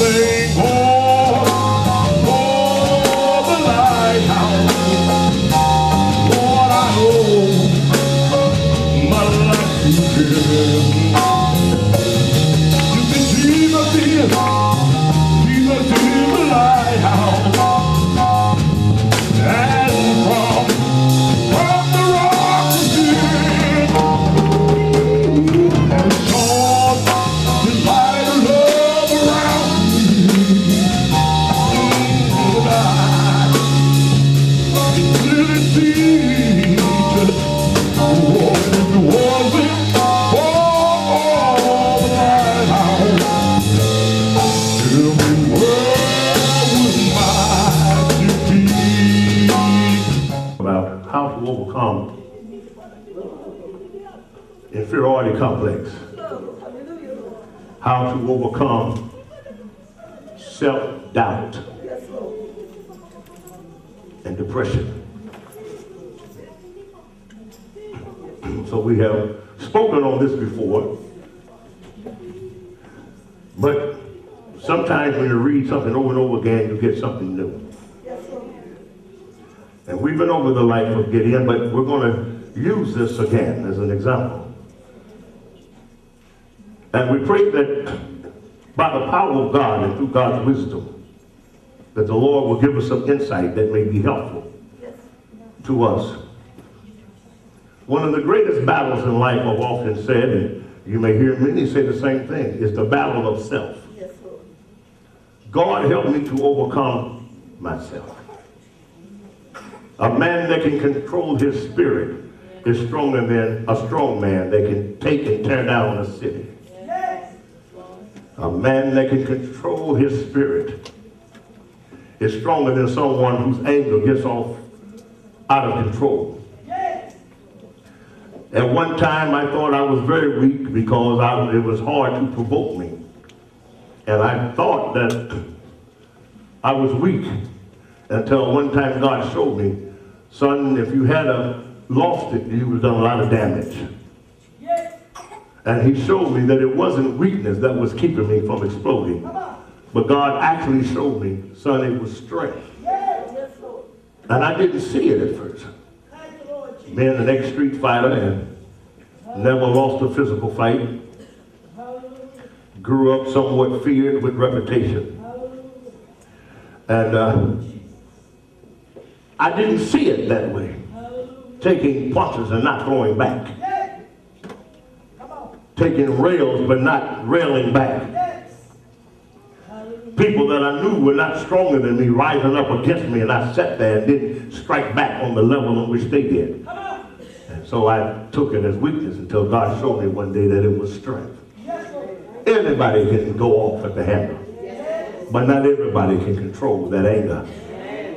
anything for the lighthouse. Lord, I owe my life to Him. You see, Jesus is the lighthouse. And from the rock to sin, and shone His light of love around me. And I really see what it wasn't for the lighthouse. Tell me where would my defeat? About how to overcome inferiority complex. How to overcome self-doubt and depression. So we have spoken on this before, but sometimes when you read something over and over again, you get something new. And we've been over the life of Gideon, but we're going to use this again as an example. And we pray that by the power of God and through God's wisdom, that the Lord will give us some insight that may be helpful to us. One of the greatest battles in life, I've often said, and you may hear many say the same thing, is the battle of self. God help me to overcome myself. A man that can control his spirit is stronger than a strong man that can take and tear down a city. A man that can control his spirit is stronger than someone whose anger gets off out of control. At one time, I thought I was very weak because it was hard to provoke me. And I thought that I was weak until one time God showed me, son, if you had lost it, you would have done a lot of damage. And He showed me that it wasn't weakness that was keeping me from exploding. But God actually showed me, son, it was strength. And I didn't see it at first. Being an ex-street fighter and never lost a physical fight. Grew up somewhat feared with reputation. And I didn't see it that way. Taking punches and not throwing back. Taking rails but not railing back. People that I knew were not stronger than me rising up against me, and I sat there and didn't strike back on the level in which they did. And so I took it as weakness until God showed me one day that it was strength. Anybody can go off at the handle, but not everybody can control that anger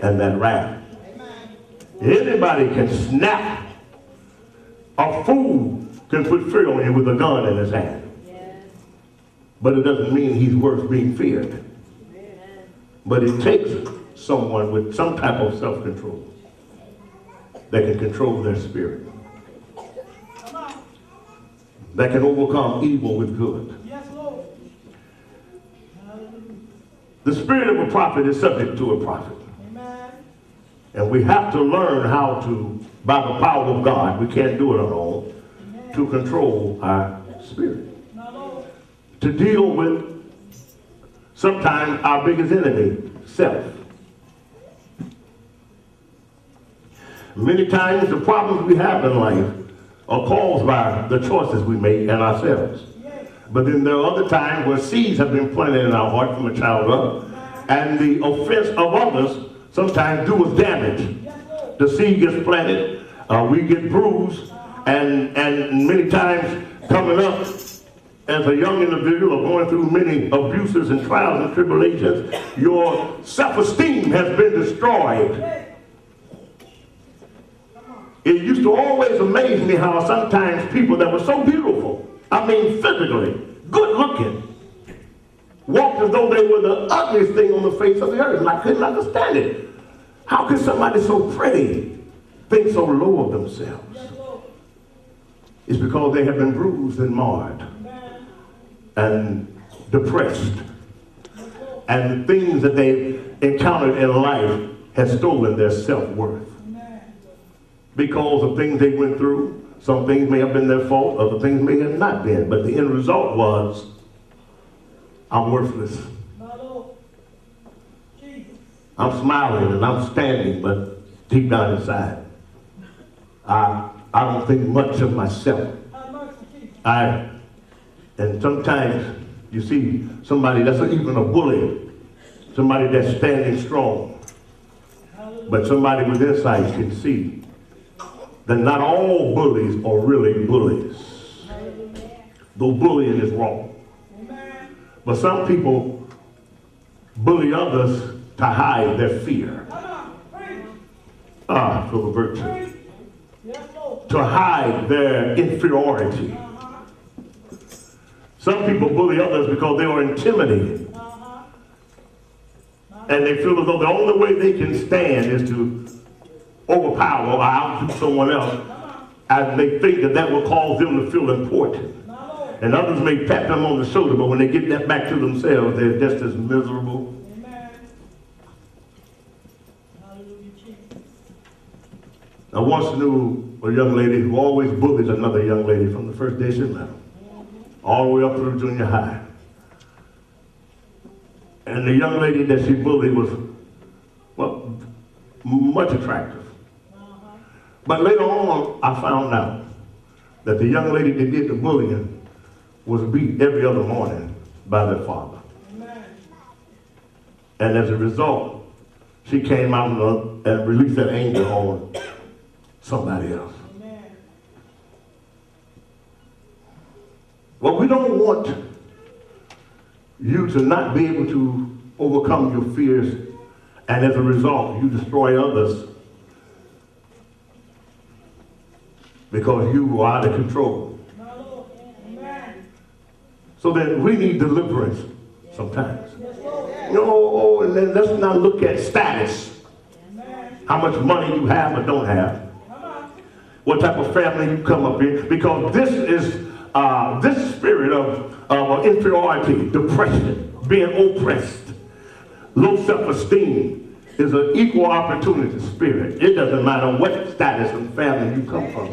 and that wrath. Anybody can snap. A fool can put fear on you with a gun in his hand. But it doesn't mean he's worth being feared. But it takes someone with some type of self-control that can control their spirit. That can overcome evil with good. The spirit of a prophet is subject to a prophet. And we have to learn how to, by the power of God, we can't do it on our own, to control our spirit. To deal with sometimes our biggest enemy, self. Many times the problems we have in life are caused by the choices we make and ourselves. But then there are other times where seeds have been planted in our heart from a childhood, and the offense of others sometimes do us damage. The seed gets planted, we get bruised, and many times coming up as a young individual or going through many abuses and trials and tribulations, your self-esteem has been destroyed. It used to always amaze me how sometimes people that were so beautiful, I mean physically, good looking, walked as though they were the ugliest thing on the face of the earth, and I couldn't understand it. How could somebody so pretty think so low of themselves? It's because they have been bruised and marred and depressed and the things that they've encountered in life has stolen their self-worth. Because of things they went through. Some things may have been their fault, other things may have not been. But the end result was, I'm worthless. I'm smiling and I'm standing, but deep down inside, I don't think much of myself. And sometimes you see somebody that's even a bully, somebody that's standing strong, but somebody with insight can see that not all bullies are really bullies. Though bullying is wrong. But some people bully others to hide their fear. For the virtue. To hide their inferiority. Some people bully others because they are intimidated. And they feel as though the only way they can stand is to overpower or outdo someone else. And they think that that will cause them to feel important. And others may pat them on the shoulder, but when they get that back to themselves, they're just as miserable. I once knew a young lady who always bullied another young lady from the first day she met her, all the way up through junior high. And the young lady that she bullied was, well, much attractive. But later on, I found out that the young lady that did the bullying was beat every other morning by their father. And as a result, she came out and released that anger on somebody else. Well, we don't want you to not be able to overcome your fears, and as a result, you destroy others because you are out of control. So then we need deliverance sometimes. And then let's not look at status. How much money you have or don't have. What type of family you come up in. Because this is this spirit of inferiority, depression, being oppressed, low self-esteem is an equal opportunity spirit. It doesn't matter what status and family you come from.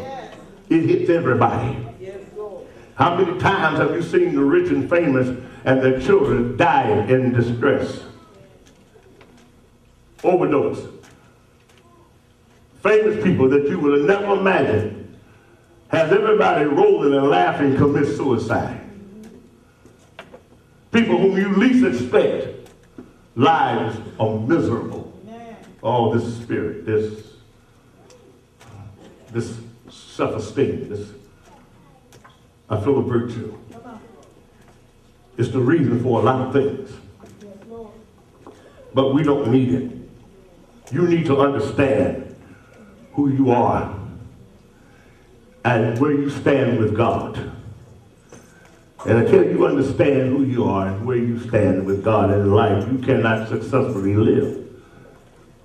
It hits everybody. How many times have you seen the rich and famous and their children die in distress? Overdose. Famous people that you would have never imagined has everybody rolling and laughing commit suicide. People whom you least expect, lives are miserable. Oh, this spirit, this self-esteem, this I feel a virtue. It's the reason for a lot of things. But we don't need it. You need to understand who you are and where you stand with God. And until you understand who you are and where you stand with God in life, you cannot successfully live.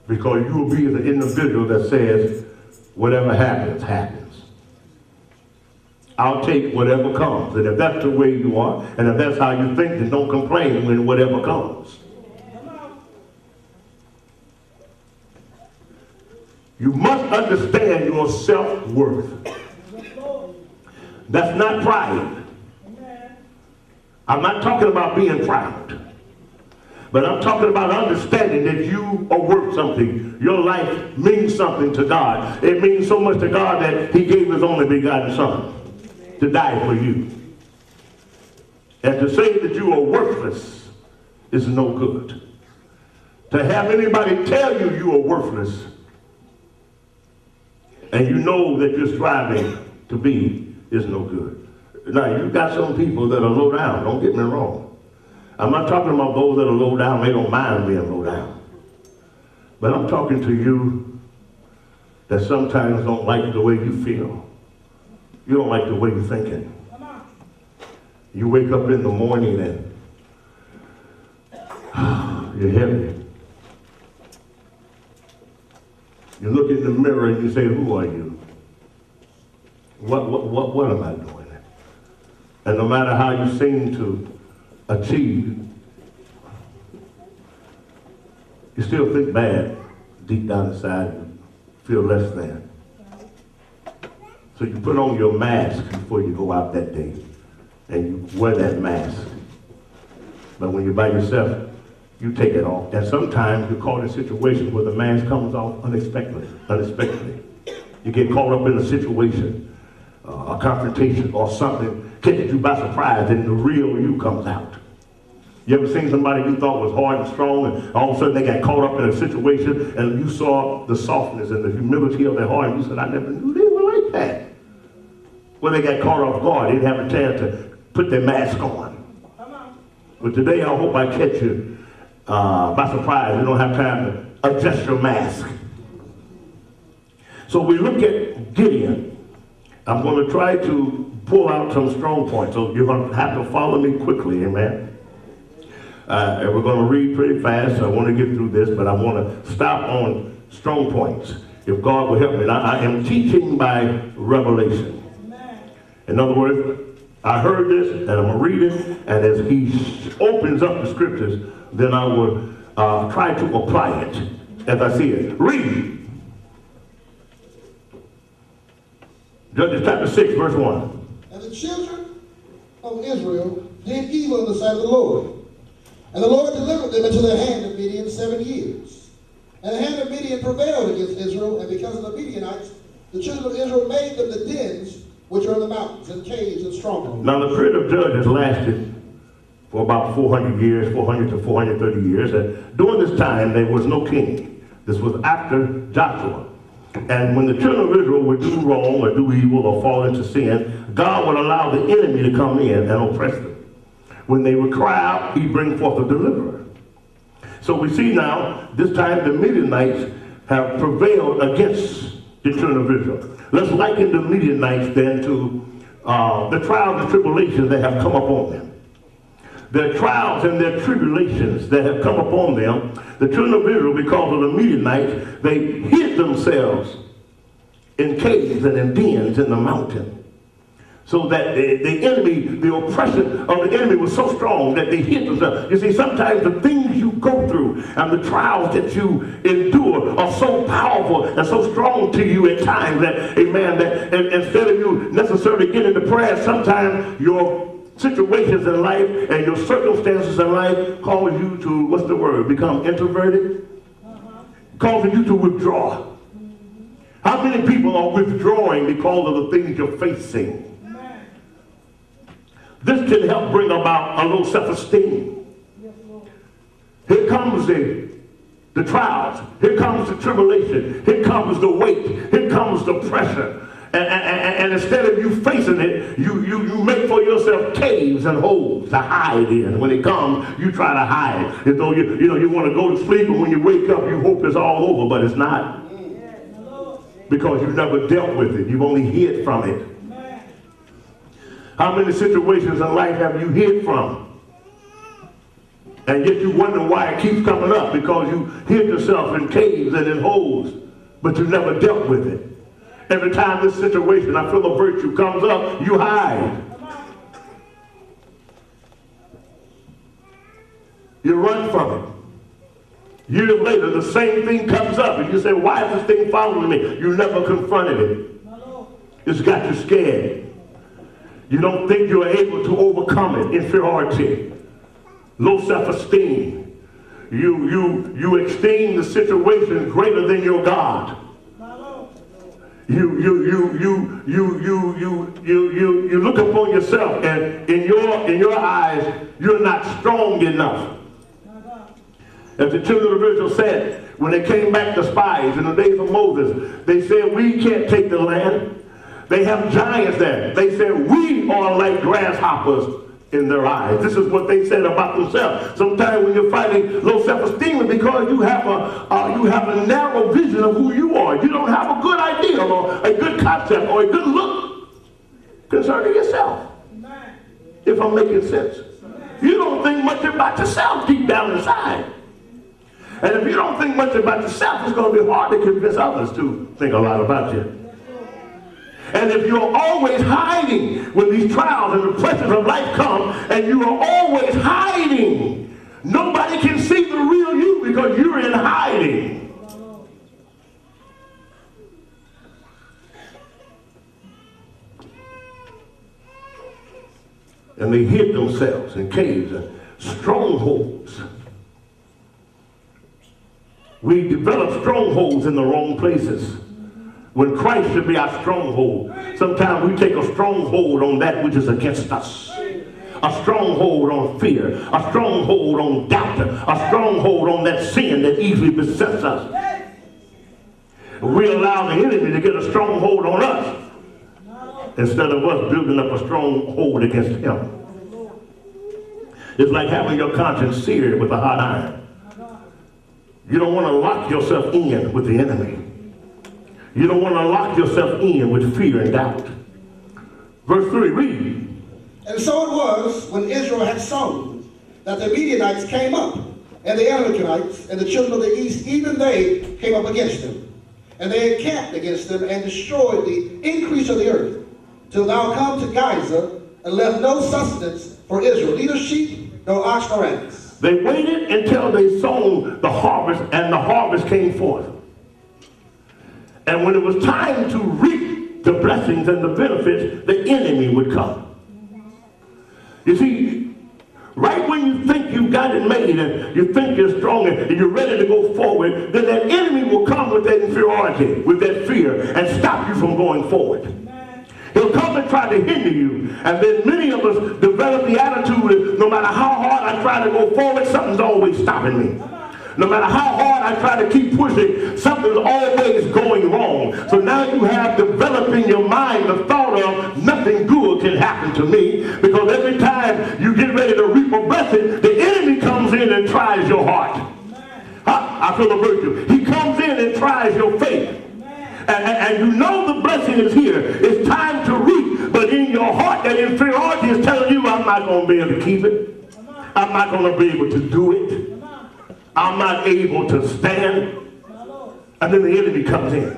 Because you will be the individual that says, whatever happens, happens. I'll take whatever comes. And if that's the way you are, and if that's how you think, then don't complain when whatever comes. You must understand your self-worth. That's not pride. I'm not talking about being proud. But I'm talking about understanding that you are worth something. Your life means something to God. It means so much to God that He gave His only begotten Son to die for you. And to say that you are worthless is no good. To have anybody tell you you are worthless and you know that you're striving to be is no good. Now, you got some people that are low down, don't get me wrong. I'm not talking about those that are low down, they don't mind being low down. But I'm talking to you that sometimes don't like the way you feel. You don't like the way you're thinking. You wake up in the morning and you're heavy. You look in the mirror and you say, who are you? What am I doing? And no matter how you seem to achieve, you still think bad deep down inside. You feel less than. So you put on your mask before you go out that day, and you wear that mask. But when you're by yourself, you take it off. And sometimes you're caught in situations where the mask comes off unexpectedly. You get caught up in a situation, a confrontation or something catches you by surprise, and the real you comes out. You ever seen somebody you thought was hard and strong, and all of a sudden they got caught up in a situation, and you saw the softness and the humility of their heart, and you said, I never knew they were like that. Well, they got caught off guard. They didn't have a chance to put their mask on. But today, I hope I catch you by surprise. You don't have time to adjust your mask. So we look at Gideon. I'm going to try to pull out some strong points. So you're going to have to follow me quickly, amen? And we're going to read pretty fast. I want to get through this, but I want to stop on strong points. If God will help me. Now, I am teaching by revelation. In other words, I heard this, and I'm going to read it, and as he opens up the scriptures, then I will try to apply it as I see it. Read. Judges chapter 6, verse 1. And the children of Israel did evil in the sight of the Lord. And the Lord delivered them into the hand of Midian 7 years. And the hand of Midian prevailed against Israel, and because of the Midianites, the children of Israel made them the dens which are in the mountains and caves and strongholds. Now the period of Judges lasted for about 400 years, 400 to 430 years. And during this time, there was no king. This was after Joshua. And when the children of Israel would do wrong or do evil or fall into sin, God would allow the enemy to come in and oppress them. When they would cry out, he'd bring forth a deliverer. So we see now, this time the Midianites have prevailed against the children of Israel. Let's liken the Midianites then to the trials and tribulations that have come upon them. Their trials and their tribulations that have come upon them, the children of Israel, because of the Midianites, they hid themselves in caves and in dens in the mountain. So that the enemy, the oppression of the enemy was so strong that they hid themselves. You see, sometimes the things you go through and the trials that you endure are so powerful and so strong to you at times that, amen, that instead of you necessarily getting into prayer, sometimes your situations in life and your circumstances in life cause you to, what's the word, become introverted? Causing you to withdraw. How many people are withdrawing because of the things you're facing? This can help bring about a little self-esteem. Here comes the trials. Here comes the tribulation. Here comes the weight. Here comes the pressure. And instead of you facing it, you make for yourself caves and holes to hide in. When it comes, you try to hide. As though you want to go to sleep, and when you wake up, you hope it's all over, but it's not. Because you never dealt with it. You've only hid from it. How many situations in life have you hid from? And yet you wonder why it keeps coming up, because you hid yourself in caves and in holes, but you never dealt with it. Every time this situation, I feel a virtue, comes up, you hide. You run from it. Years later, the same thing comes up, and you say, why is this thing following me? You never confronted it. It's got you scared. You don't think you're able to overcome it. Inferiority, low self-esteem. You esteem the situation greater than your God. You look upon yourself, and in your eyes, you're not strong enough. As the children of Israel said, when they came back to spies in the days of Moses, they said, we can't take the land. They have giants there. They said, we are like grasshoppers in their eyes. This is what they said about themselves. Sometimes when you're fighting low self-esteem, it's because you have a narrow vision of who you are. You don't have a good idea or a good concept or a good look concerning yourself. If I'm making sense. You don't think much about yourself deep down inside. And if you don't think much about yourself, it's going to be hard to convince others to think a lot about you. And if you're always hiding when these trials and the pressures of life come, and you are always hiding, nobody can see the real you because you're in hiding. And they hid themselves in caves and strongholds. We develop strongholds in the wrong places, when Christ should be our stronghold. Sometimes we take a stronghold on that which is against us. A stronghold on fear, a stronghold on doubt, a stronghold on that sin that easily besets us. We allow the enemy to get a stronghold on us instead of us building up a stronghold against him. It's like having your conscience seared with a hot iron. You don't want to lock yourself in with the enemy. You don't want to lock yourself in with fear and doubt. Verse 3, read. And so it was, when Israel had sown, that the Midianites came up, and the Amalekites, and the children of the east, even they came up against them. And they encamped against them, and destroyed the increase of the earth, till thou come to Gaza, and left no sustenance for Israel, neither sheep, nor ox, nor ass. They waited until they sown the harvest, and the harvest came forth. And when it was time to reap the blessings and the benefits, the enemy would come. You see, right when you think you've got it made and you think you're strong and you're ready to go forward, then that enemy will come with that inferiority, with that fear, and stop you from going forward. He'll come and try to hinder you. And then many of us develop the attitude that no matter how hard I try to go forward, something's always stopping me. No matter how hard I try to keep pushing, something's always going wrong. So now you have developed in your mind the thought of nothing good can happen to me, because every time you get ready to reap a blessing, the enemy comes in and tries your heart. I feel a virtue. He comes in and tries your faith. And you know the blessing is here. It's time to reap. But in your heart, that inferiority is telling you, I'm not going to be able to keep it. I'm not going to be able to do it. I'm not able to stand. And then the enemy comes in.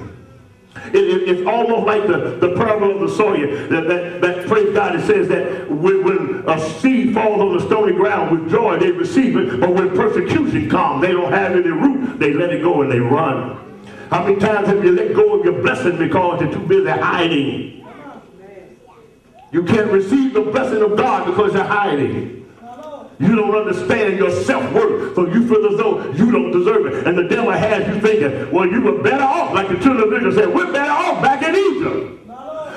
It's almost like the parable of the sower. That praise God, it says that when a seed falls on the stony ground with joy, they receive it. But when persecution comes, they don't have any root. They let it go and they run. How many times have you let go of your blessing because you're too busy hiding? You can't receive the blessing of God because you're hiding. You don't understand your self-worth, so you feel as though you don't deserve it. And the devil has you thinking, well, you were better off, like the children of Israel said, we're better off back in Egypt.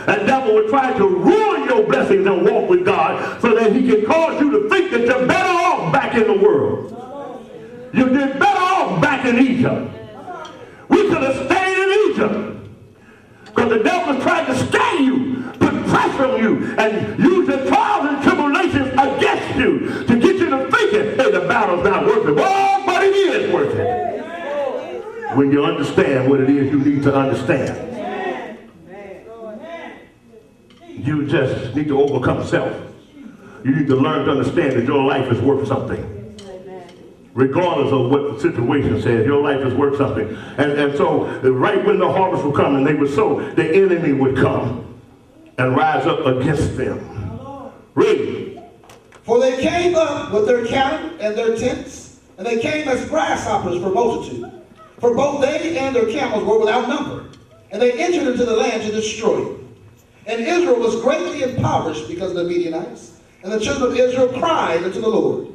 And the devil will try to ruin your blessings and walk with God so that he can cause you to think that you're better off back in the world. You did better off back in Egypt. We could have stayed in Egypt, because the devil is trying to scare you, put pressure on you, and use the trials and tribulations against you to get you to thinking, hey, the battle's not worth it. Oh, but it is worth it. When you understand what it is you need to understand. You just need to overcome self. You need to learn to understand that your life is worth something. Regardless of what the situation says, your life is worth something. And so, right when the harvest would come and they would sow, the enemy would come and rise up against them. Read. For they came up with their cattle and their tents, and they came as grasshoppers for multitude. For both they and their camels were without number, and they entered into the land to destroy it. And Israel was greatly impoverished because of the Midianites, and the children of Israel cried unto the Lord.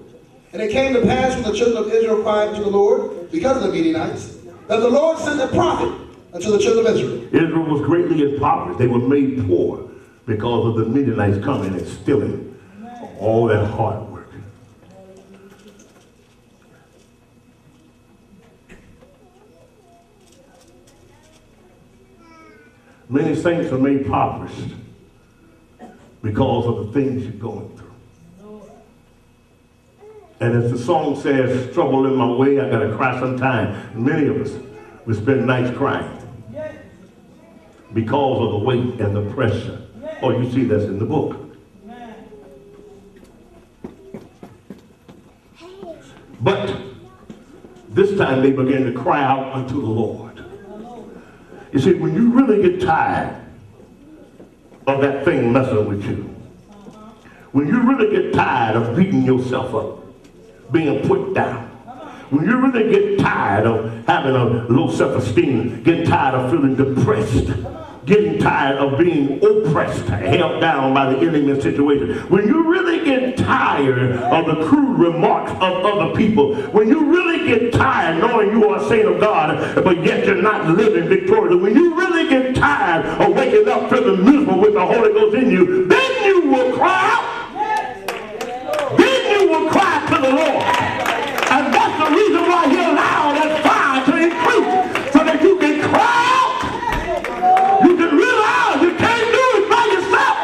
And it came to pass when the children of Israel cried to the Lord because of the Midianites, that the Lord sent a prophet unto the children of Israel. Israel was greatly impoverished. They were made poor because of the Midianites coming and stealing all that hard work. Many saints are made impoverished because of the things you're going through. And as the song says, trouble in my way, I gotta cry sometime. Many of us, we spend nights crying because of the weight and the pressure. Oh, you see that's in the book. But this time they began to cry out unto the Lord. You see, when you really get tired of that thing messing with you, when you really get tired of beating yourself up, being put down, When you really get tired of having a low self-esteem, getting tired of feeling depressed, getting tired of being oppressed, held down by the enemy situation, when you really get tired of the crude remarks of other people, when you really get tired knowing you are a saint of God, but yet you're not living victoriously, when you really get tired of waking up feeling miserable with the Holy Ghost in you, then you will cry out. Then you will cry to the Lord. And that's the reason why he allowed that fire to increase, so that you can cry out. You can realize you can't do it by yourself.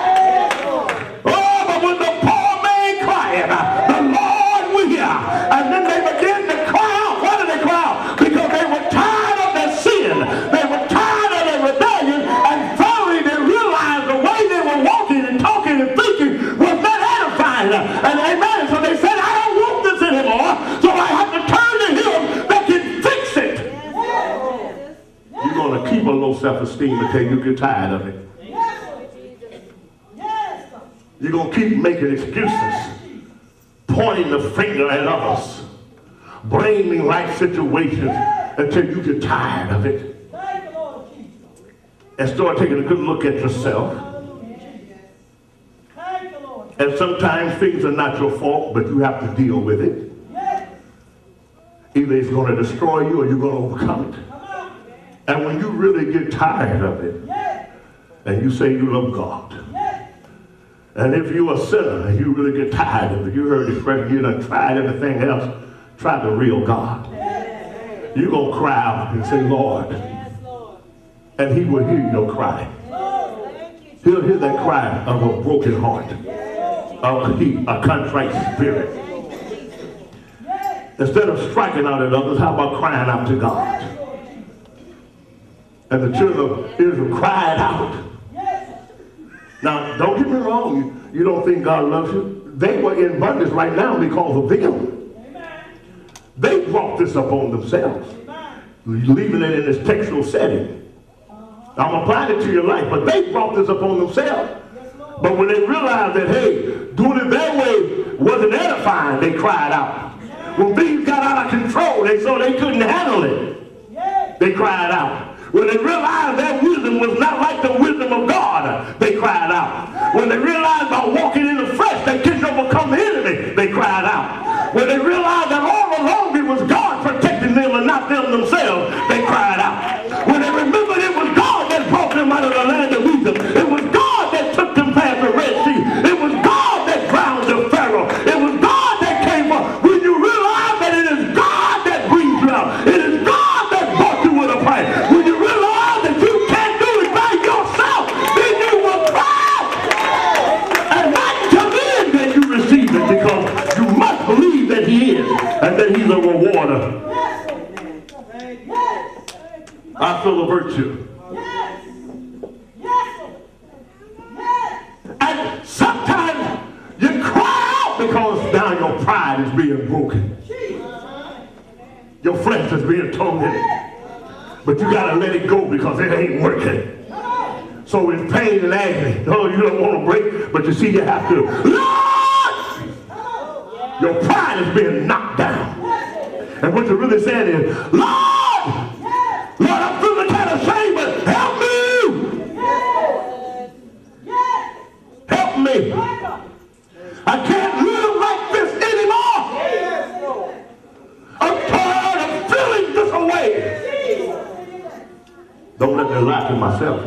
Oh, but when the poor man cried, the Lord will hear. And then they began to cry out. Why did they cry out? Because they were tired of their sin. They were tired of their rebellion. And finally they realized the way they were walking and talking and thinking was not edifying. And amen. So they said, I don't want this anymore. So I have to turn to him that can fix it. You're going to keep a low self-esteem until you get tired of it. You're going to keep making excuses, pointing the finger at others, blaming life situations until you get tired of it. And start taking a good look at yourself. And sometimes things are not your fault, but you have to deal with it. Either it's going to destroy you or you're going to overcome it. And when you really get tired of it, and you say you love God, and if you're a sinner and you really get tired of it, you heard the expression, you done tried everything else, try the real God. You're going to cry out and say, Lord. And he will hear your cry. He'll hear that cry of a broken heart, of a contrite spirit. Instead of striking out at others, how about crying out to God? And the children of Israel cried out. Now, don't get me wrong. You don't think God loves you? They were in bondage right now because of them. They brought this upon themselves. Leaving it in this textual setting. I'm applying it to your life, but they brought this upon themselves. But when they realized that, hey, doing it their way wasn't edifying, they cried out. When things got out of control, they saw they couldn't handle it. They cried out. When they realized their wisdom was not like the wisdom of God, they cried out. When they realized by walking in the flesh they couldn't overcome the enemy, they cried out. When they realized that all along it was God protecting them and not them themselves, they cried out. When they remembered it was God that brought them out of the land of Egypt, it was God that took them past the Red Sea, it was God that drowned the Pharaoh, it was God that came up. When you realize that it is God that brings you out, it is God that brought you with a fight. When you realize that you can't do it by yourself, then you will cry and not until then that you receive it, because you must believe that he is and that he's a rewarder. I feel a virtue. And sometimes you cry out because now your pride is being broken. Your flesh is being tormented. But you got to let it go because it ain't working. So in pain and agony, no, you don't want to break, but you see you have to. Lord! Your pride is being knocked down. And what you're really saying is, Lord! Lord, I'm feeling kind of ashamed, but help me! Help me! I can't live like this anymore! I'm tired of feeling this away! Don't let me lie to myself.